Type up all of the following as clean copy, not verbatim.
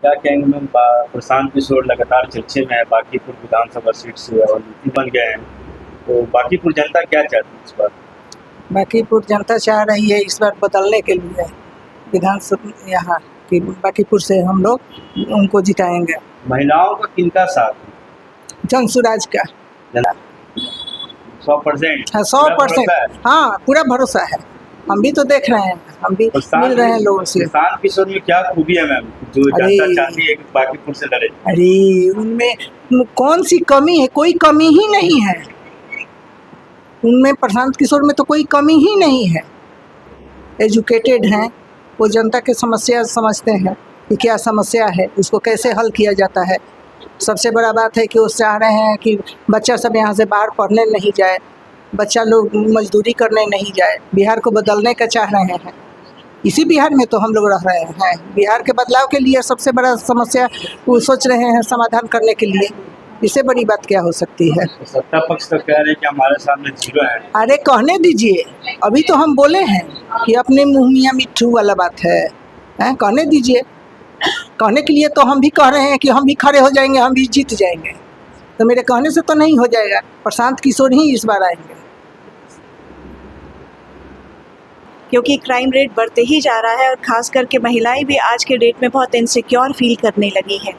क्या कहेंगे मैम, प्रशांत किशोर लगातार चर्चे में है, बांकीपुर विधानसभा सीट से और नीति बन गए हैं, तो बांकीपुर जनता क्या चाहती है इस बार? बांकीपुर जनता चाह रही है इस बार बदलने के लिए विधानसभा यहाँ की बांकीपुर से हम लोग उनको जिताएंगे। महिलाओं का किनका साथ है? जनसुराज का 100%? हाँ 100%। हाँ पूरा भरोसा है, हम भी तो देख रहे हैं, हम भी मिल रहे हैं लोगों से। प्रशांत किशोर में क्या खूबी है मैम जो जनता चाहती है कि बांकीपुर से लड़े? अरे उनमें कौन सी कमी है? कोई कमी ही नहीं है उनमें, प्रशांत किशोर में तो कोई कमी ही नहीं है। एजुकेटेड हैं, वो जनता के समस्या समझते हैं कि क्या समस्या है, उसको कैसे हल किया जाता है। सबसे बड़ा बात है कि वो चाह रहे हैं कि बच्चा सब यहाँ से बाहर पढ़ने नहीं जाए, बच्चा लोग मजदूरी करने नहीं जाए, बिहार को बदलने का चाह रहे हैं। इसी बिहार में तो हम लोग रह रहे हैं, बिहार के बदलाव के लिए सबसे बड़ा समस्या वो सोच रहे हैं समाधान करने के लिए। इससे बड़ी बात क्या हो सकती है? सत्ता पक्ष तो कह रहे हैं कि हमारे सामने जीरो है। अरे कहने दीजिए, अभी तो हम बोले हैं कि अपने मुँह मियाँ मिट्ठू वाला बात है, कहने दीजिए। कहने के लिए तो हम भी कह रहे हैं कि हम भी खड़े हो जाएंगे, हम भी जीत जाएंगे, तो मेरे कहने से तो नहीं हो जाएगा। प्रशांत किशोर ही इस बार आएंगे, क्योंकि क्राइम रेट बढ़ते ही जा रहा है और ख़ास करके महिलाएं भी आज के डेट में बहुत इनसिक्योर फील करने लगी हैं,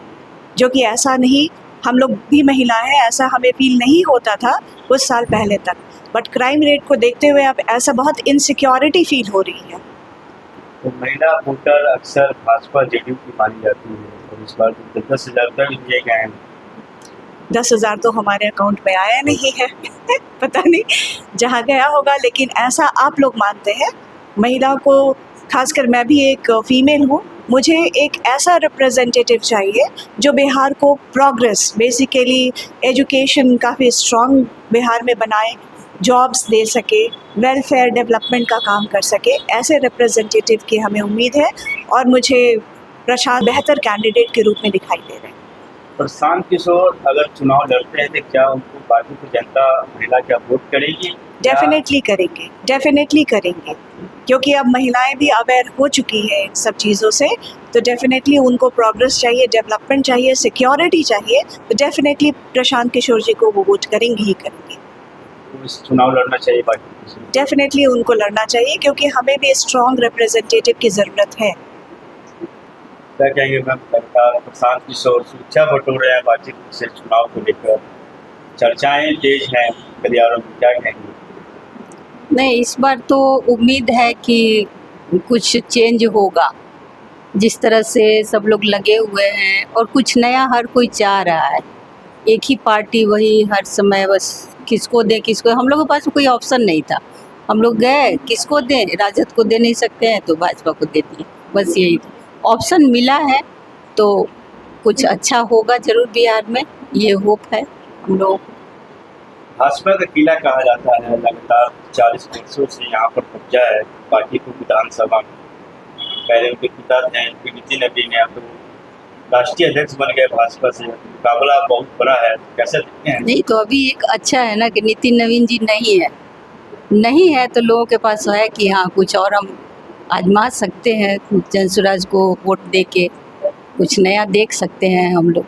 जो कि ऐसा नहीं, हम लोग भी महिलाएं हैं, ऐसा हमें फील नहीं होता था कुछ साल पहले तक, बट क्राइम रेट को देखते हुए अब ऐसा बहुत इनसिक्योरिटी फील हो रही है। तो महिला वोटर अक्सर भाजपा जेडीयू की मानी जाती है, और इस बार तो 10,000 रुपये भी दिए गए हैं। 10,000 तो हमारे अकाउंट में आया नहीं है पता नहीं जहाँ गया होगा, लेकिन ऐसा आप लोग मानते हैं। महिला को, खासकर मैं भी एक फीमेल हूँ, मुझे एक ऐसा रिप्रेजेंटेटिव चाहिए जो बिहार को प्रोग्रेस, बेसिकली एजुकेशन काफ़ी स्ट्रॉन्ग बिहार में बनाए, जॉब्स दे सके, वेलफेयर डेवलपमेंट का काम कर सके। ऐसे रिप्रेजेंटेटिव की हमें उम्मीद है और मुझे प्रशांत बेहतर कैंडिडेट के रूप में दिखाई दे रहे हैं। प्रशांत किशोर अगर चुनाव लड़ते हैं तो क्या उनको बांकीपुर जनता महिला क्या वोट करेगी? डेफिनेटली करेंगे, डेफिनेटली करेंगे, क्योंकि अब महिलाएं भी अवेयर हो चुकी हैं इन सब चीज़ों से, तो डेफिनेटली उनको प्रोग्रेस चाहिए, डेवलपमेंट चाहिए, सिक्योरिटी चाहिए, तो डेफिनेटली प्रशांत किशोर जी को वो वोट करेंगे ही करेंगे। तो इस चुनाव लड़ना चाहिए बांकीपुर से? डेफिनेटली उनको लड़ना चाहिए, क्योंकि हमें भी स्ट्रॉन्ग रिप्रेजेंटेटिव की ज़रूरत है। क्या कहेंगे मैम, लगातार प्रशांत किशोर सुरक्षा बटोर रहे हैं बांकीपुर से, चुनाव को लेकर चर्चाएं तेज हैं गलियारों में, क्या कहेंगे? नहीं, इस बार तो उम्मीद है कि कुछ चेंज होगा। जिस तरह से सब लोग लगे हुए हैं और कुछ नया हर कोई चाह रहा है, एक ही पार्टी वही हर समय बस किसको दें किसको, हम लोगों के पास कोई ऑप्शन नहीं था। हम लोग गए, किसको दें, राजद को दे नहीं सकते हैं तो भाजपा को देती है, बस यही ऑप्शन मिला है। तो कुछ अच्छा होगा जरूर बिहार में, ये होप है हम लोग। भाजपा का किला कहा जाता है, लगातार 40 वर्षों से यहाँ पर कब्जा है बांकीपुर विधानसभा में। पहले उनके पिता थे नितिन नवीन, अब तो राष्ट्रीय अध्यक्ष बन गए भाजपा से, मुकाबला बहुत बड़ा है, कैसे देखते हैं? नहीं तो अभी एक अच्छा है ना कि नितिन नवीन जी नहीं है तो लोगों के पास है कि हाँ कुछ और हम आजमा सकते हैं, जनसुराज को वोट दे के कुछ नया देख सकते हैं हम लोग।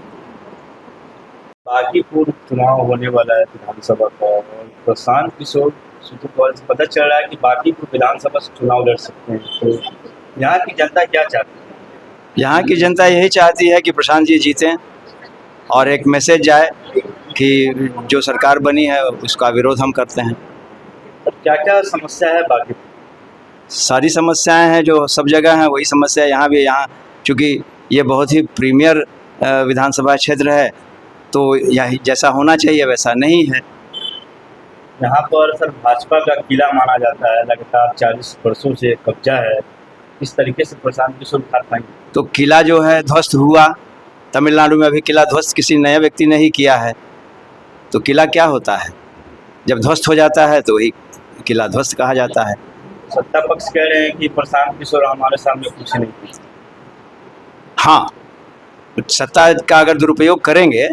बांकीपुर चुनाव होने वाला है विधानसभा का, और प्रशांत किशोर से पता चल रहा है कि बांकीपुर विधानसभा से चुनाव लड़ सकते हैं, तो यहाँ की जनता क्या चाहती है? यहाँ की जनता यही चाहती है कि प्रशांत जी जीतें और एक मैसेज जाए कि जो सरकार बनी है उसका विरोध हम करते हैं। तो क्या क्या समस्या है बांकीपुर? सारी समस्याएं हैं जो सब जगह हैं, वही समस्या यहाँ भी। यहाँ चूँकि ये बहुत ही प्रीमियर विधानसभा क्षेत्र है, तो यही जैसा होना चाहिए वैसा नहीं है। यहाँ पर सर भाजपा का किला माना जाता है, लगातार 40 वर्षों से कब्जा है, इस तरीके से प्रशांत किशोर उठार पाएंगे? तो किला जो है ध्वस्त हुआ, तमिलनाडु में अभी किला ध्वस्त किसी नए व्यक्ति ने ही किया है, तो किला क्या होता है, जब ध्वस्त हो जाता है तो वही किला ध्वस्त कहा जाता है। सत्ता पक्ष कह रहे हैं कि प्रशांत किशोर हमारे सामने कुछ नहीं किया। हाँ, सत्ता का अगर दुरुपयोग करेंगे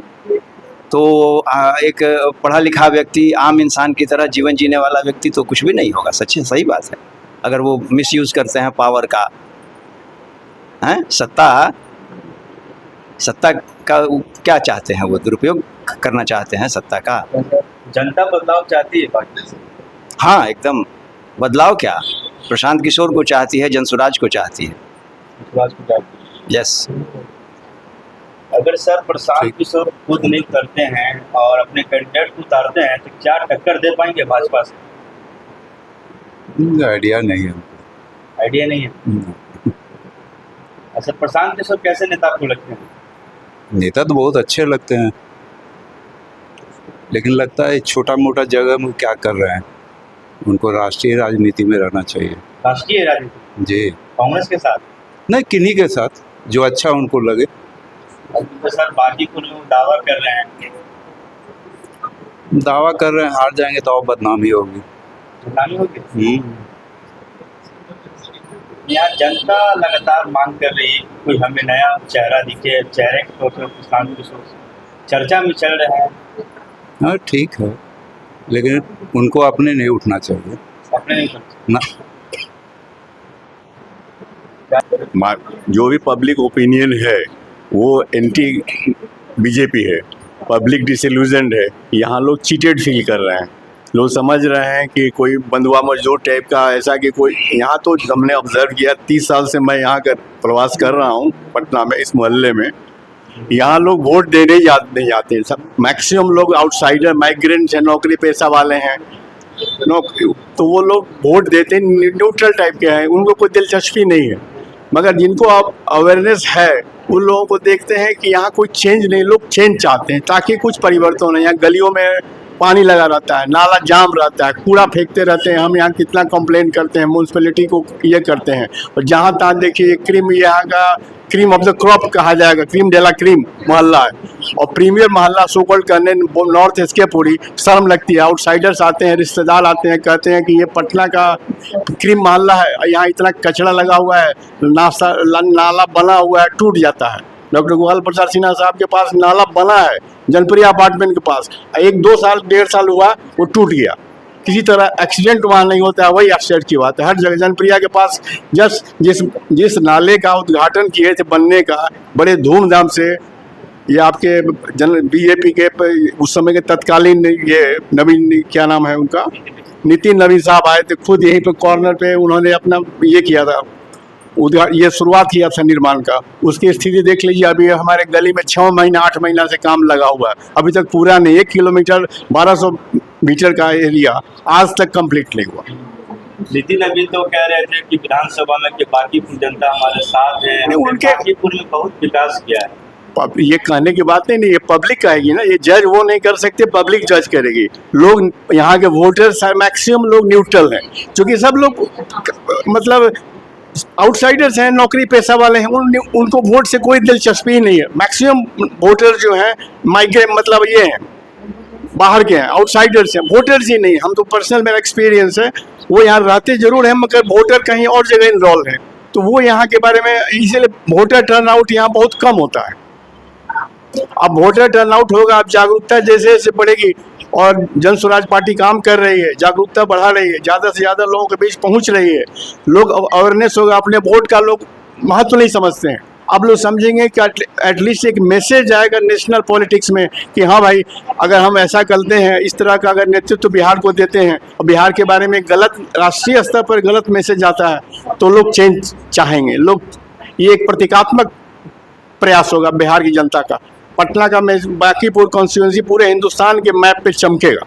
तो एक पढ़ा लिखा व्यक्ति, आम इंसान की तरह जीवन जीने वाला व्यक्ति तो कुछ भी नहीं होगा। सही बात है। अगर वो मिसयूज़ करते हैं पावर का, हैं सत्ता सत्ता का क्या चाहते हैं, वो दुरुपयोग करना चाहते हैं सत्ता का। जनता बदलाव चाहती है पार्टी से। हाँ एकदम, बदलाव क्या, प्रशांत किशोर को चाहती है, जनसुराज को चाहती है। विश्वास को चाहती है। यस। अगर सर प्रशांत किशोर खुद नहीं करते हैं और अपने कैंडिडेट को उतारते हैं तो क्या टक्कर दे पाएंगे भाजपा से? आइडिया नहीं है। आइडिया नहीं है। अच्छा, प्रशांत किशोर कैसे नेता आपको लगते हैं? नेता तो बहुत अच्छे लगते हैं, लेकिन लगता है छोटा मोटा जगह में क्या कर रहे हैं, उनको राष्ट्रीय राजनीति में रहना चाहिए। राष्ट्रीय राजनीति? जी। कांग्रेस के साथ? नहीं, किन्हीं के साथ जो अच्छा उनको लगे। अभी तो सर बाकी को लोग दावा कर रहे हैं। दावा कर रहे हैं, हार जाएंगे तो और बदनामी होगी। बदनामी होगी। यहाँ जनता लगातार मांग कर रही है कि कोई हमें नया चेहरा दिखे, चेहरे के तौर पर प्रशांत किशोर चर्चा में चल रहे हैं। हाँ ठीक है, लेकिन उनको अपने नहीं उठना चाहिए अपने नहीं करते ना। जो भी पब्लिक ओपिनियन है वो एंटी बीजेपी है, पब्लिक डिसइल्यूजन्ड है। यहाँ लोग चीटेड फील कर रहे हैं, लोग समझ रहे हैं कि कोई बंधुआ मजदूर टाइप का, ऐसा कि कोई यहाँ तो हमने ऑब्जर्व किया, 30 साल से मैं यहाँ का प्रवास कर रहा हूँ पटना में, इस मोहल्ले में। यहाँ लोग वोट देने नहीं जाते, सब मैक्सिमम लोग आउटसाइडर माइग्रेंट्स हैं, नौकरी पेशा वाले हैं, तो वो लोग वोट देते न्यूट्रल टाइप के हैं, उनको कोई दिलचस्पी नहीं है। मगर जिनको अब अवेयरनेस है उन लोगों को देखते हैं कि यहाँ कोई चेंज नहीं, लोग चेंज चाहते हैं ताकि कुछ परिवर्तन हो। यहाँ गलियों में पानी लगा रहता है, नाला जाम रहता है, कूड़ा फेंकते रहते हैं, हम यहाँ कितना कंप्लेंट करते हैं, म्यूनसिपैलिटी को ये करते हैं। और जहाँ तहाँ देखिए क्रीम, यहाँ का क्रीम ऑफ द क्रॉप कहा जाएगा, क्रीम डेला क्रीम मोहल्ला है, और प्रीमियर मोहल्ला सोकॉल करने नॉर्थ एस्केप हो रही, शर्म लगती है। आउटसाइडर्स आते हैं, रिश्तेदार आते हैं, कहते हैं कि ये पटना का क्रीम मोहल्ला है, यहाँ इतना कचरा लगा हुआ है, नाला बना हुआ है, टूट जाता है। डॉक्टर गोपाल प्रसाद सिन्हा साहब के पास नाला बना है जनप्रिया अपार्टमेंट के पास, 1-2 साल 1.5 साल हुआ वो टूट गया, किसी तरह एक्सीडेंट वहाँ नहीं होता है, वही आश्चर्य की बात है। हर जगह जनप्रिया के पास जिस नाले का उद्घाटन किए थे बनने का बड़े धूमधाम से, ये आपके बीजेपी के उस समय के तत्कालीन ये नवीन, क्या नाम है उनका, नितिन नवीन साहब आए थे, खुद यहीं पे कॉर्नर पे उन्होंने अपना ये किया था, ये शुरुआत किया था निर्माण का। उसकी स्थिति देख लीजिए, अभी हमारे गली में 6 महीना 8 महीना से काम लगा हुआ है, अभी तक पूरा नहीं। 1 किलोमीटर 1200 मीटर का एरिया आज तक कंप्लीट नहीं हुआ। नितिन अभी तो कह रहे थे कि विधानसभा में कि बाकीपुर जनता हमारे साथ है, उनके बाकीपुर में बहुत विकास किया है। ये कहने की बात नहीं, ये पब्लिक कहेगी ना, ये जज वो नहीं कर सकते, पब्लिक जज करेगी। लोग यहाँ के वोटर्स मैक्सिमम लोग न्यूट्रल हैं, क्योंकि सब लोग मतलब आउटसाइडर्स हैं, नौकरी पेशा वाले हैं, उनको वोट से कोई दिलचस्पी नहीं है। मैक्सिमम वोटर जो हैं माइग्रेट, मतलब ये हैं बाहर के हैं, आउटसाइडर्स हैं, वोटर्स ही नहीं। हम तो पर्सनल मेरा एक्सपीरियंस है, वो यहाँ रहते जरूर हैं मगर वोटर कहीं और जगह इन्वॉल्व है, तो वो यहाँ के बारे में, इसलिए वोटर टर्नआउट यहाँ बहुत कम होता है। अब वोटर टर्नआउट होगा, अब जागरूकता जैसे जैसे बढ़ेगी, और जन स्वराज पार्टी काम कर रही है, जागरूकता बढ़ा रही है, ज़्यादा से ज़्यादा लोगों के बीच पहुंच रही है, लोग अवेयरनेस होगा, अपने वोट का लोग महत्व नहीं समझते हैं। अब लोग समझेंगे कि एटलीस्ट एक मैसेज आएगा नेशनल पॉलिटिक्स में कि हाँ भाई, अगर हम ऐसा करते हैं, इस तरह का अगर नेतृत्व बिहार को देते हैं और बिहार के बारे में गलत, राष्ट्रीय स्तर पर गलत मैसेज आता है, तो लोग चेंज चाहेंगे। लोग, ये एक प्रतीकात्मक प्रयास होगा बिहार की जनता का। पटना का बाकीपुर कॉन्स्टिट्यूंसी पूरे हिंदुस्तान के मैप पे चमकेगा।